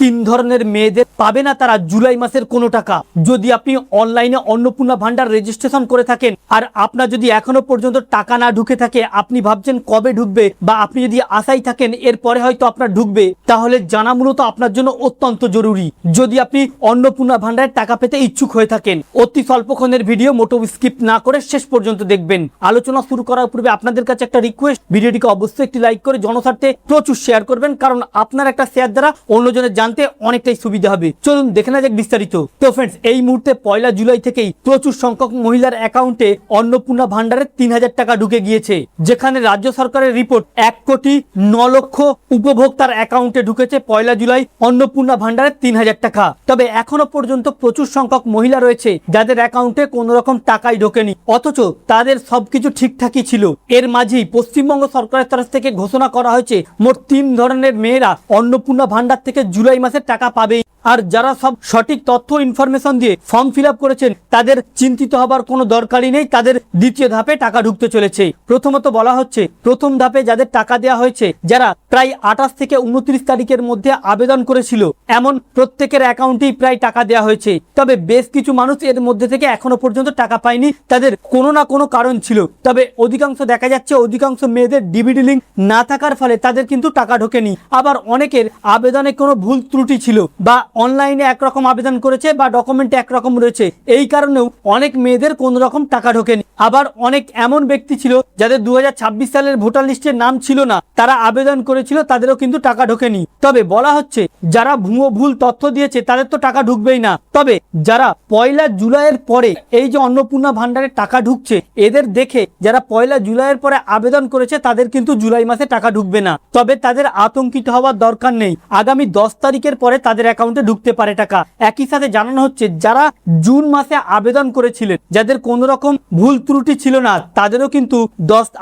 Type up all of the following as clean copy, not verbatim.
তিন ধরনের মেয়েদের পাবে না তারা জুলাই মাসের কোনো টাকা। যদি আপনি অনলাইনে অন্নপূর্ণা ভান্ডার রেজিস্ট্রেশন করে থাকেন আর আপনার যদি এখনো পর্যন্ত টাকা না ঢুকে থাকে, আপনি ভাবছেন কবে ঢুকবে, বা আপনি যদি আশায় থাকেন এরপরে হয়তো আপনার ঢুকবে, তাহলে জানা মূলত আপনার জন্য অত্যন্ত জরুরি। যদি আপনি অন্নপূর্ণা ভান্ডারের টাকা পেতে ইচ্ছুক হয়ে থাকেন, অতি স্বল্পক্ষণের ভিডিও, মোটো স্কিপ না করে শেষ পর্যন্ত দেখবেন। আলোচনা শুরু করার পূর্বে আপনাদের কাছে একটা রিকোয়েস্ট, ভিডিওটিকে অবশ্যই একটি লাইক করে জনস্বার্থে প্রচুর শেয়ার করবেন, কারণ আপনার একটা শেয়ার দ্বারা অন্যজনের জানতে অনেকটাই সুবিধা হবে। চলুন দেখে নেওয়া যাক বিস্তারিত। তো ফ্রেন্ডস, এই মুহূর্তে 1 জুলাই থেকেই প্রচুর সংখ্যক মহিলার অ্যাকাউন্টে অন্নপূর্ণা ভান্ডারের 3000 টাকা ঢুকে গিয়েছে, যেখানে রাজ্য সরকারের রিপোর্ট 1,09,00,000 উপভোক্তার অ্যাকাউন্টে ঢুকেছে 1 জুলাই অন্নপূর্ণা ভান্ডারের 3000 টাকা। তবে এখনো পর্যন্ত প্রচুর সংখ্যক মহিলা রয়েছে যাদের অ্যাকাউন্টে কোনো রকম টাকাই ঢোকেনি, অথচ তাদের সবকিছু ঠিকঠাকই ছিল। এর মাঝেই পশ্চিমবঙ্গ সরকারের তরফ থেকে ঘোষণা করা হয়েছে মোট 3 ধরনের মেয়েরা অন্নপূর্ণা ভান্ডার থেকে জুলাই মাসের টাকা পাবেই। আর যারা সব সঠিক তথ্য ইনফরমেশন দিয়ে ফর্ম ফিল আপ করেছেন তাদের চিন্তিত হবার কোনো দরকারই নেই, তাদের দ্বিতীয় ধাপে টাকা ঢুকতে চলেছে। প্রথমত বলা হচ্ছে, প্রথম ধাপে যাদের টাকা দেওয়া হয়েছে, যারা প্রায় 28 থেকে 29 তারিখের মধ্যে আবেদন করেছিল, এমন প্রত্যেকের অ্যাকাউন্টেই প্রায় টাকা দেওয়া হয়েছে। তবে বেশ কিছু মানুষ এর মধ্যে থেকে এখনো পর্যন্ত টাকা পায়নি, তাদের কোনো না কোনো কারণ ছিল। তবে অধিকাংশ দেখা যাচ্ছে, অধিকাংশ মেয়েদের ডিবিডি লিঙ্ক না থাকার ফলে তাদের কিন্তু টাকা ঢোকেনি। আবার অনেকের আবেদনে কোনো ভুল ত্রুটি ছিল, বা অনলাইনে একরকম আবেদন করেছে বা ডকুমেন্টে একরকম রয়েছে, এই কারণেও অনেক মেয়েদের কোনো রকম টাকা ঢোকেনি। আবার অনেক এমন ব্যক্তি ছিল যাদের 2026 সালের ভোটার লিস্টের নাম ছিল না, তারা আবেদন করেছিল, তাদেরও কিন্তু টাকা ঢোকেনি। তবে বলা হচ্ছে যারা ভুল তথ্য দিয়েছে তাদের তো টাকা ঢুকবেই না। তবে যারা 1 জুলাইয়ের পরে এই যে অন্নপূর্ণা ভান্ডারের টাকা ঢুকছে, এদের দেখে যারা 1 জুলাইয়ের পরে আবেদন করেছে তাদের কিন্তু জুলাই মাসে টাকা ঢুকবে না। তবে তাদের আতঙ্কিত হওয়ার দরকার নেই, আগামী 10 তারিখের পরে তাদের অ্যাকাউন্টে ঢুকতে পারে টাকা। একই সাথে জানানো হচ্ছে যারা জুন মাসে আবেদন করেছিলেন, যাদের কোনো রকম ভুল ত্রুটি ছিল না, তাদেরও কিন্তু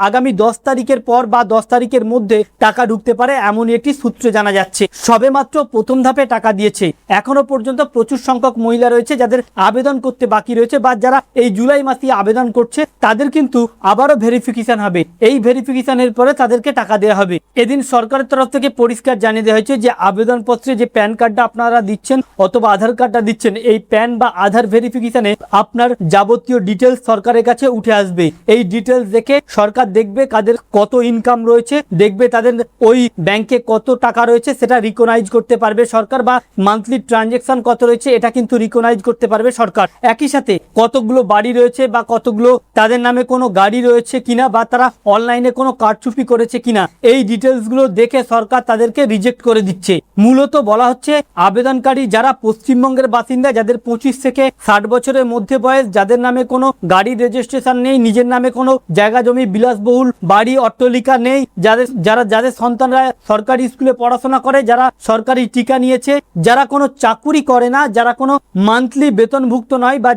আগামী 10 তারিখের পর বা 10 তারিখের মধ্যে টাকা ঢুকতে পারে, এমনই একটি সূত্রে জানা যাচ্ছে। সবেমাত্র প্রথম ধাপে টাকা দিয়েছে, এখনো পর্যন্ত প্রচুর সংখ্যক মহিলা রয়েছে যাদের আবেদন করতে বাকি রয়েছে, বা যারা এই জুলাই মাসে আবেদন করছে তাদের কিন্তু আবারও ভেরিফিকেশন হবে। এই ভেরিফিকেশনের পরে তাদেরকে টাকা দেওয়া হবে। এদিন সরকারের তরফ থেকে পরিষ্কার জানিয়ে দেওয়া হয়েছে যে আবেদনপত্রে যে প্যান কার্ডটা আপনারা দিচ্ছেন অথবা আধার কার্ডটা দিচ্ছেন, এই প্যান বা আধার ভেরিফিকেশনে আপনার যাবতীয় ডিটেলস সরকারের কাছে উঠে আসবে। এই ডিটেলস দেখে সরকার দেখবে কাদের কত ইনকাম রয়েছে, দেখবে তাদের ওই ব্যাংকে কত টাকা রয়েছে, সেটা রিকগনাইজ করতে পারবে সরকার, বা মান্থলি ট্রানজেকশন কত রয়েছে এটা কিন্তু রিকগনাইজ করতে পারবে সরকার। একই সাথে কতগুলো বাড়ি রয়েছে বা কতগুলো তাদের নামে কোনো গাড়ি রয়েছে কিনা, বা তারা অনলাইনে কোনো কারচুপি করেছে কিনা, এই ডিটেলসগুলো দেখে সরকার তাদেরকে রিজেক্ট করে দিচ্ছে। মূলত বলা হচ্ছে আবেদনকারী যারা পশ্চিমবঙ্গের বাসিন্দা, যাদের 25 থেকে 60 বছরের মধ্যে বয়স, যাদের নামে কোনো গাড়ি রেজিস্ট্রেশন নেই, নিজের নামে কোনো জায়গা জমি বিলাসবহুল বাড়ি অট্টালিকা নেই, যাদের সন্তানরা সরকারি স্কুলে পড়াশোনা করে, যারা সরকারি টিকা নিয়েছে, যারা কোনো চাকুরি করে না, যারা কোনো মান্থলি বেতনভুক্ত নয়, বা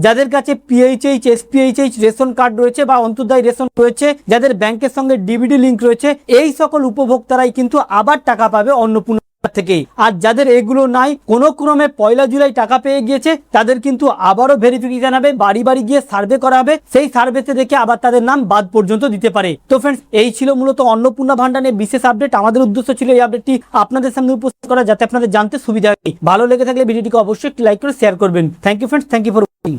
যাদের কাছে পিএইচএইচ এসপিএইচএইচ রেশন কার্ড রয়েছে বা অন্তর্দায়ী রেশন রয়েছে, যাদের ব্যাংকের সঙ্গে ডিবিডি লিঙ্ক রয়েছে, এই সকল উপভোক্তারাই কিন্তু আবার টাকা পাবে অন্নপূর্ণা থেকে। আর যাদের এগুলো নাই, কোনো ক্রমে 1 জুলাই টাকা পেয়ে গিয়েছে, তাদের কিন্তু আবারও ভেরিফিকেশন হবে, বাড়ি বাড়ি গিয়ে সার্ভে করা হবে, সেই সার্ভেতে দেখে আবার তাদের নাম বাদ পর্যন্ত দিতে পারে। তো ফ্রেন্ডস, এই ছিল মূলত অন্নপূর্ণা ভান্ডার নিয়ে বিশেষ আপডেট। আমাদের উদ্দেশ্য ছিল এই আপডেটটি আপনাদের সামনে উপস্থিত করা, যাতে আপনাদের জানতে সুবিধা হয়। ভালো লেগে থাকলে ভিডিওটিকে অবশ্যই একটি লাইক করে শেয়ার করবেন। Thank you friends, thank you for watching.